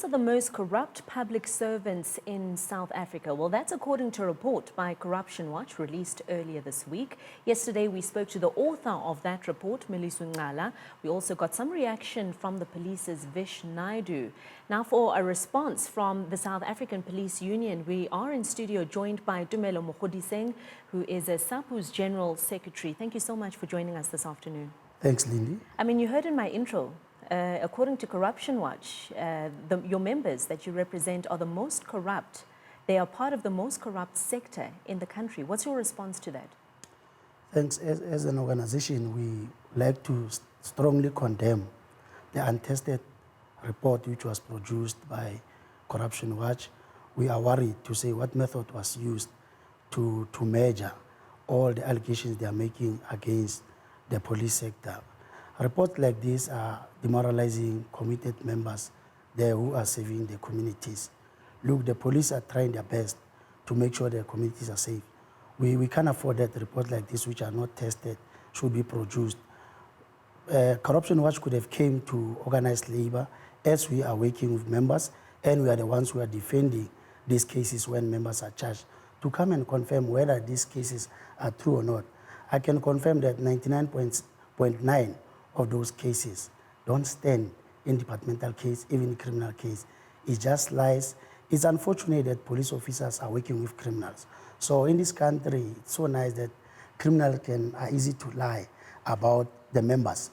Are the most corrupt public servants in South Africa? Well, that's according to a report by Corruption Watch released earlier this week. Yesterday, we spoke to the author of that report, Meliswe Ngqala. We also got some reaction from the police's Vish Naidu. Now, for a response from the South African Police Union, we are in studio joined by Tumelo Mokgodiseng, who is SAPU's General Secretary. Thank you so much for joining us this afternoon. Thanks, Lindy. I mean, you heard in my intro, according to Corruption Watch, your members that you represent are the most corrupt. They are part of the most corrupt sector in the country. What's your response to that? Thanks. As an organization, we like to strongly condemn the untested report which was produced by Corruption Watch. We are worried to say what method was used to measure all the allegations they are making against the police sector. Reports like this are demoralizing committed members there who are serving the communities. Look, the police are trying their best to make sure their communities are safe. We can't afford that reports like this, which are not tested, should be produced. Corruption Watch could have came to organized labor as we are working with members, and we are the ones who are defending these cases when members are charged, to come and confirm whether these cases are true or not. I can confirm that 99.9% of those cases don't stand in departmental case, even criminal case. It just lies. It's unfortunate that police officers are working with criminals. So in this country, it's so nice that criminals are easy to lie about the members.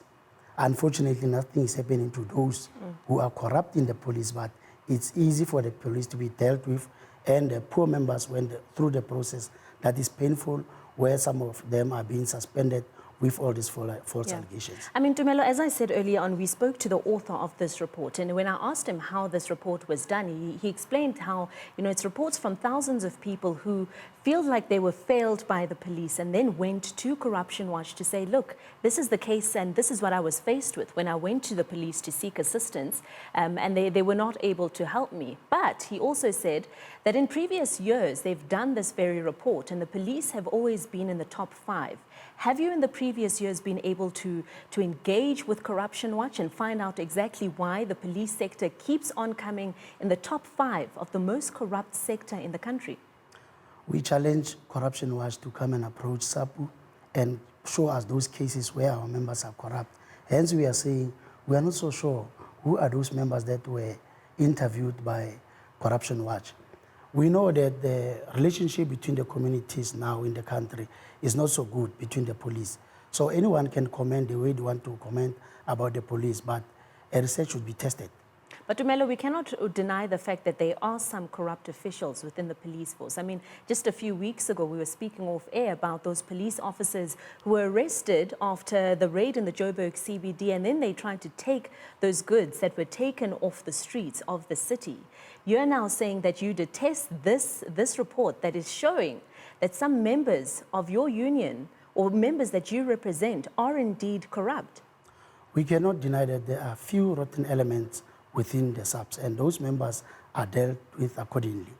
Unfortunately, nothing is happening to those who are corrupt in the police, but it's easy for the police to be dealt with, and the poor members went through the process that is painful, where some of them are being suspended with all these false allegations. I mean, Tumelo, as I said earlier on, we spoke to the author of this report, and when I asked him how this report was done, he explained how, it's reports from thousands of people who feel like they were failed by the police and then went to Corruption Watch to say, look, this is the case and this is what I was faced with when I went to the police to seek assistance, and they were not able to help me. But he also said that in previous years, they've done this very report and the police have always been in the top 5. Have you in the previous years been able to engage with Corruption Watch and find out exactly why the police sector keeps on coming in the top 5 of the most corrupt sector in the country? We challenge Corruption Watch to come and approach SAPU and show us those cases where our members are corrupt. Hence, we are saying we are not so sure who are those members that were interviewed by Corruption Watch. We know that the relationship between the communities now in the country is not so good between the police. So anyone can comment the way they want to comment about the police, but a research should be tested. But Tumelo, we cannot deny the fact that there are some corrupt officials within the police force. I mean, just a few weeks ago, we were speaking off air about those police officers who were arrested after the raid in the Joburg CBD, and then they tried to take those goods that were taken off the streets of the city. You're now saying that you detest this report that is showing that some members of your union or members that you represent are indeed corrupt. We cannot deny that there are few rotten elements within the SAPS, and those members are dealt with accordingly.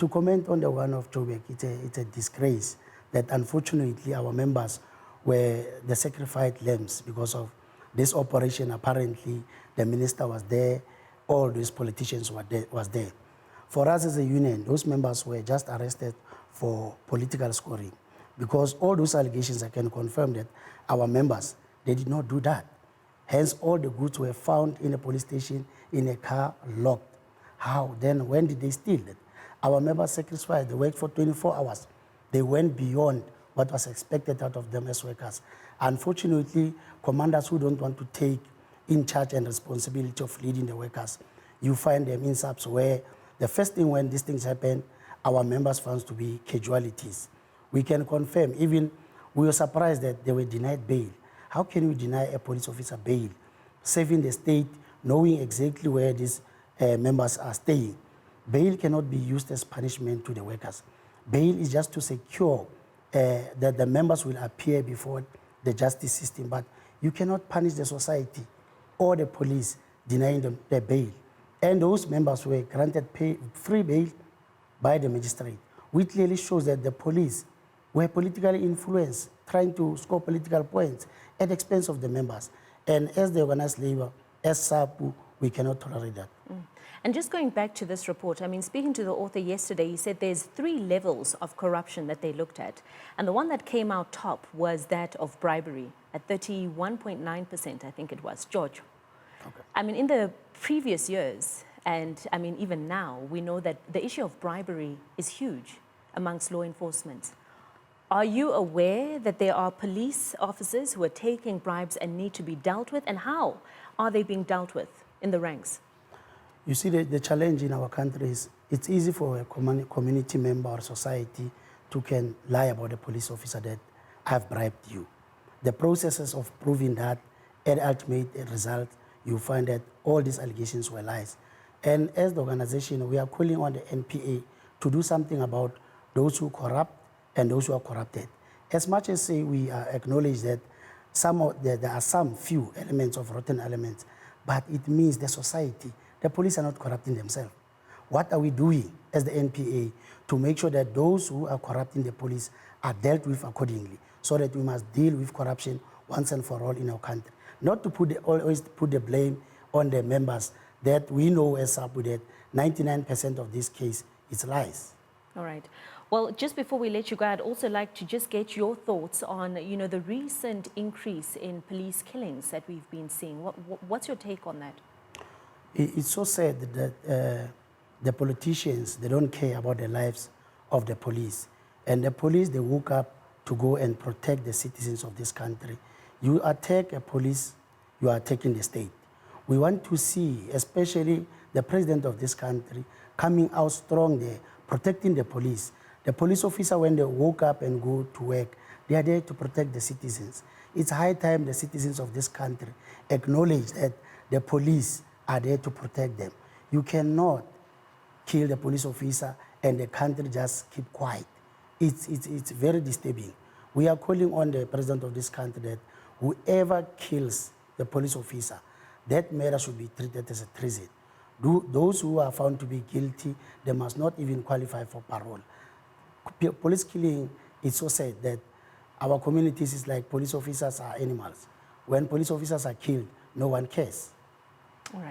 To comment on the one of Joburg, it's a disgrace that unfortunately our members were the sacrificed lambs because of this operation. Apparently, the minister was there, all these politicians was there. For us as a union, those members were just arrested for political scoring, because all those allegations, I can confirm that our members, they did not do that. Hence, all the goods were found in a police station, in a car, locked. How? Then when did they steal it? Our members sacrificed, they worked for 24 hours. They went beyond what was expected out of them as workers. Unfortunately, commanders who don't want to take in charge and responsibility of leading the workers, you find them in SAPS where the first thing when these things happen, our members found to be casualties. We can confirm, even we were surprised that they were denied bail. How can you deny a police officer bail, saving the state, knowing exactly where these members are staying? Bail cannot be used as punishment to the workers. Bail is just to secure that the members will appear before the justice system, but you cannot punish the society or the police denying them their bail. And those members were granted free bail by the magistrate, which clearly shows that the police were politically influenced, trying to score political points at the expense of the members. And as the organized labor, as SAPU, we cannot tolerate that. And just going back to this report, I mean, speaking to the author yesterday, he said there's 3 levels of corruption that they looked at. And the one that came out top was that of bribery at 31.9%, I think it was. George. Okay. I mean, in the previous years, and I mean, even now, we know that the issue of bribery is huge amongst law enforcement. Are you aware that there are police officers who are taking bribes and need to be dealt with? And how are they being dealt with in the ranks? You see, the challenge in our country is it's easy for a community member or society to can lie about a police officer that I've bribed you. The processes of proving that at ultimate result, you find that all these allegations were lies. And as the organization, we are calling on the NPA to do something about those who corrupt and those who are corrupted. As much as we acknowledge that there are some few elements of rotten elements, but it means the society, the police are not corrupting themselves. What are we doing as the NPA to make sure that those who are corrupting the police are dealt with accordingly, so that we must deal with corruption once and for all in our country? Not to always put the blame on the members that we know as SAPU that 99% of this case is lies. All right. Well, just before we let you go, I'd also like to just get your thoughts on, you know, the recent increase in police killings that we've been seeing. What's your take on that? It's so sad that the politicians, they don't care about the lives of the police. And the police, they woke up to go and protect the citizens of this country. You attack a police, you are attacking the state. We want to see, especially the president of this country, coming out strong there, protecting the police. The police officer, when they woke up and go to work, they are there to protect the citizens. It's high time the citizens of this country acknowledge that the police are there to protect them. You cannot kill the police officer and the country just keep quiet. It's very disturbing. We are calling on the president of this country that whoever kills the police officer, that matter should be treated as a treason. Those who are found to be guilty, they must not even qualify for parole. Police killing is so sad that our communities is like police officers are animals. When police officers are killed, no one cares. All right.